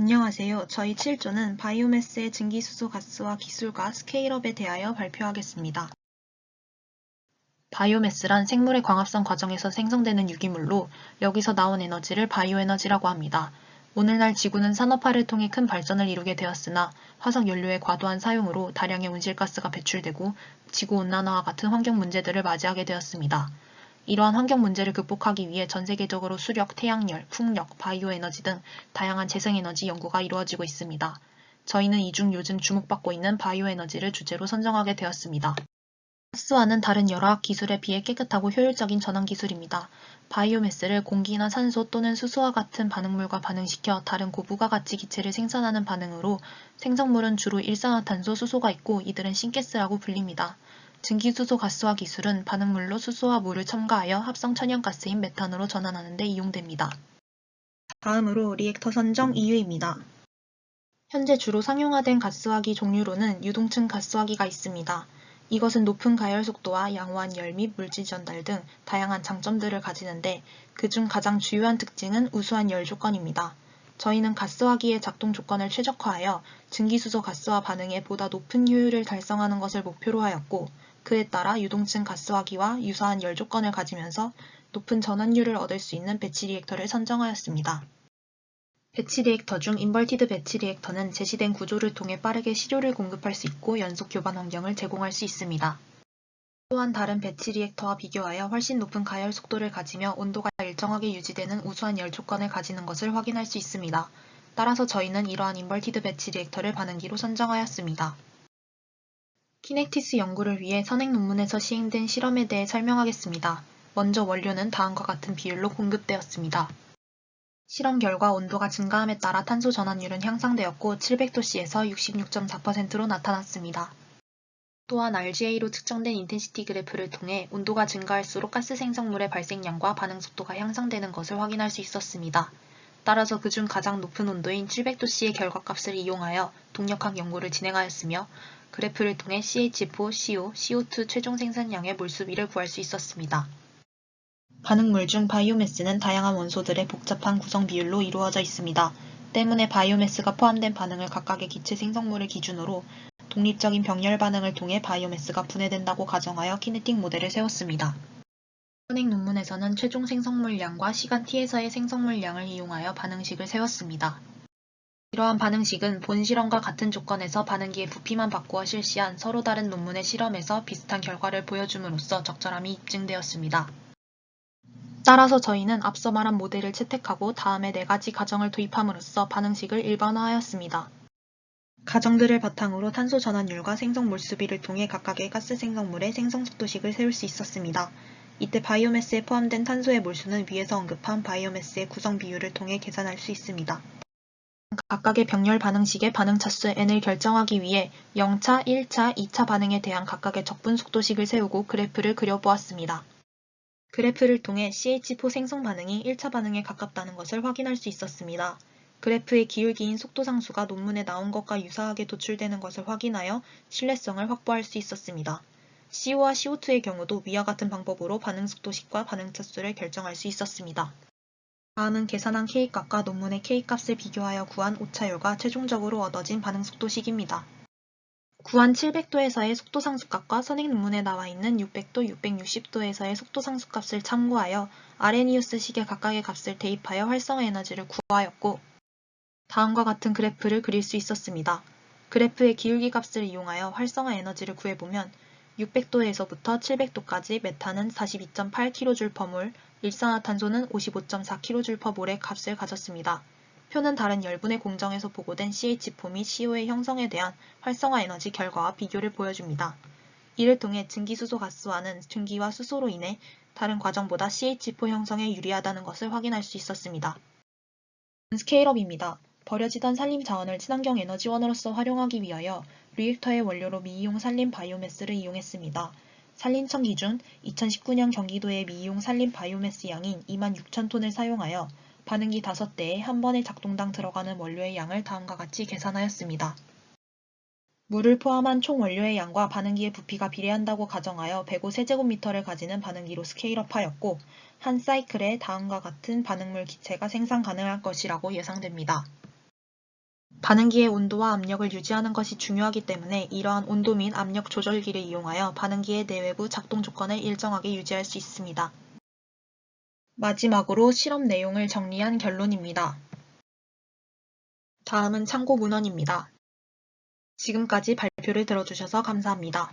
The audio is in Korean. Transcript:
안녕하세요. 저희 7조는 바이오매스의 증기수소 가스화 기술과 스케일업에 대하여 발표하겠습니다. 바이오매스란 생물의 광합성 과정에서 생성되는 유기물로 여기서 나온 에너지를 바이오에너지라고 합니다. 오늘날 지구는 산업화를 통해 큰 발전을 이루게 되었으나 화석 연료의 과도한 사용으로 다량의 온실가스가 배출되고 지구온난화와 같은 환경 문제들을 맞이하게 되었습니다. 이러한 환경 문제를 극복하기 위해 전 세계적으로 수력, 태양열, 풍력, 바이오에너지 등 다양한 재생에너지 연구가 이루어지고 있습니다. 저희는 이 중 요즘 주목받고 있는 바이오에너지를 주제로 선정하게 되었습니다. 가스화는 다른 여러 학 기술에 비해 깨끗하고 효율적인 전환 기술입니다. 바이오매스를 공기나 산소 또는 수소와 같은 반응물과 반응시켜 다른 고부가가치 기체를 생산하는 반응으로 생성물은 주로 일산화탄소, 수소가 있고 이들은 싱가스라고 불립니다. 증기수소 가스화 기술은 반응물로 수소와 물을 첨가하여 합성 천연가스인 메탄으로 전환하는 데 이용됩니다. 다음으로 리액터 선정 이유입니다. 현재 주로 상용화된 가스화기 종류로는 유동층 가스화기가 있습니다. 이것은 높은 가열 속도와 양호한 열 및 물질 전달 등 다양한 장점들을 가지는데 그중 가장 주요한 특징은 우수한 열 조건입니다. 저희는 가스화기의 작동 조건을 최적화하여 증기수소 가스화 반응에 보다 높은 효율을 달성하는 것을 목표로 하였고 그에 따라 유동층 가스화기와 유사한 열 조건을 가지면서 높은 전환율을 얻을 수 있는 배치 리액터를 선정하였습니다. 배치 리액터 중 인버티드 배치 리액터는 제시된 구조를 통해 빠르게 시료를 공급할 수 있고 연속 교반 환경을 제공할 수 있습니다. 또한 다른 배치 리액터와 비교하여 훨씬 높은 가열 속도를 가지며 온도가 일정하게 유지되는 우수한 열 조건을 가지는 것을 확인할 수 있습니다. 따라서 저희는 이러한 인버티드 배치 리액터를 반응기로 선정하였습니다. 키넥티스 연구를 위해 선행 논문에서 시행된 실험에 대해 설명하겠습니다. 먼저 원료는 다음과 같은 비율로 공급되었습니다. 실험 결과 온도가 증가함에 따라 탄소 전환율은 향상되었고 700도씨에서 66.4%로 나타났습니다. 또한 RGA로 측정된 인텐시티 그래프를 통해 온도가 증가할수록 가스 생성물의 발생량과 반응 속도가 향상되는 것을 확인할 수 있었습니다. 따라서 그중 가장 높은 온도인 700도씨의 결과값을 이용하여 동력학 연구를 진행하였으며 그래프를 통해 CH4, CO, CO2 최종 생산량의 몰수비를 구할 수 있었습니다. 반응물 중 바이오매스는 다양한 원소들의 복잡한 구성 비율로 이루어져 있습니다. 때문에 바이오매스가 포함된 반응을 각각의 기체 생성물을 기준으로 독립적인 병렬 반응을 통해 바이오매스가 분해된다고 가정하여 키네틱 모델을 세웠습니다. 선행 논문에서는 최종 생성물량과 시간 t에서의 생성물량을 이용하여 반응식을 세웠습니다. 이러한 반응식은 본 실험과 같은 조건에서 반응기의 부피만 바꾸어 실시한 서로 다른 논문의 실험에서 비슷한 결과를 보여줌으로써 적절함이 입증되었습니다. 따라서 저희는 앞서 말한 모델을 채택하고 다음에 4가지 가정을 도입함으로써 반응식을 일반화하였습니다. 가정들을 바탕으로 탄소 전환율과 생성 몰수비를 통해 각각의 가스 생성물의 생성 속도식을 세울 수 있었습니다. 이때 바이오매스에 포함된 탄소의 몰수는 위에서 언급한 바이오매스의 구성 비율을 통해 계산할 수 있습니다. 각각의 병렬 반응식의 반응 차수 n을 결정하기 위해 0차, 1차, 2차 반응에 대한 각각의 적분 속도식을 세우고 그래프를 그려보았습니다. 그래프를 통해 CH4 생성 반응이 1차 반응에 가깝다는 것을 확인할 수 있었습니다. 그래프의 기울기인 속도상수가 논문에 나온 것과 유사하게 도출되는 것을 확인하여 신뢰성을 확보할 수 있었습니다. CO와 CO2의 경우도 위와 같은 방법으로 반응 속도식과 반응 차수를 결정할 수 있었습니다. 다음은 계산한 K값과 논문의 K값을 비교하여 구한 오차율과 최종적으로 얻어진 반응 속도식입니다. 구한 700도에서의 속도상수값과 선행 논문에 나와 있는 600도, 660도에서의 속도상수값을 참고하여 아레니우스식의 각각의 값을 대입하여 활성화 에너지를 구하였고 다음과 같은 그래프를 그릴 수 있었습니다. 그래프의 기울기 값을 이용하여 활성화 에너지를 구해보면 600도에서부터 700도까지 메탄은 42.8kJ/몰, 일산화탄소는 55.4kJ/몰의 값을 가졌습니다. 표는 다른 열분의 공정에서 보고된 CH4 및 CO의 형성에 대한 활성화 에너지 결과와 비교를 보여줍니다. 이를 통해 증기수소 가스화는 증기와 수소로 인해 다른 과정보다 CH4 형성에 유리하다는 것을 확인할 수 있었습니다. 스케일업입니다. 버려지던 산림 자원을 친환경 에너지원으로서 활용하기 위하여 리액터의 원료로 미이용 산림 바이오매스를 이용했습니다. 산림청 기준 2019년 경기도의 미이용 산림 바이오매스 양인 26,000톤을 사용하여 반응기 5대에 한 번에 작동당 들어가는 원료의 양을 다음과 같이 계산하였습니다. 물을 포함한 총 원료의 양과 반응기의 부피가 비례한다고 가정하여 105세제곱미터를 가지는 반응기로 스케일업하였고 한 사이클에 다음과 같은 반응물 기체가 생산 가능할 것이라고 예상됩니다. 반응기의 온도와 압력을 유지하는 것이 중요하기 때문에 이러한 온도 및 압력 조절기를 이용하여 반응기의 내외부 작동 조건을 일정하게 유지할 수 있습니다. 마지막으로 실험 내용을 정리한 결론입니다. 다음은 참고 문헌입니다. 지금까지 발표를 들어주셔서 감사합니다.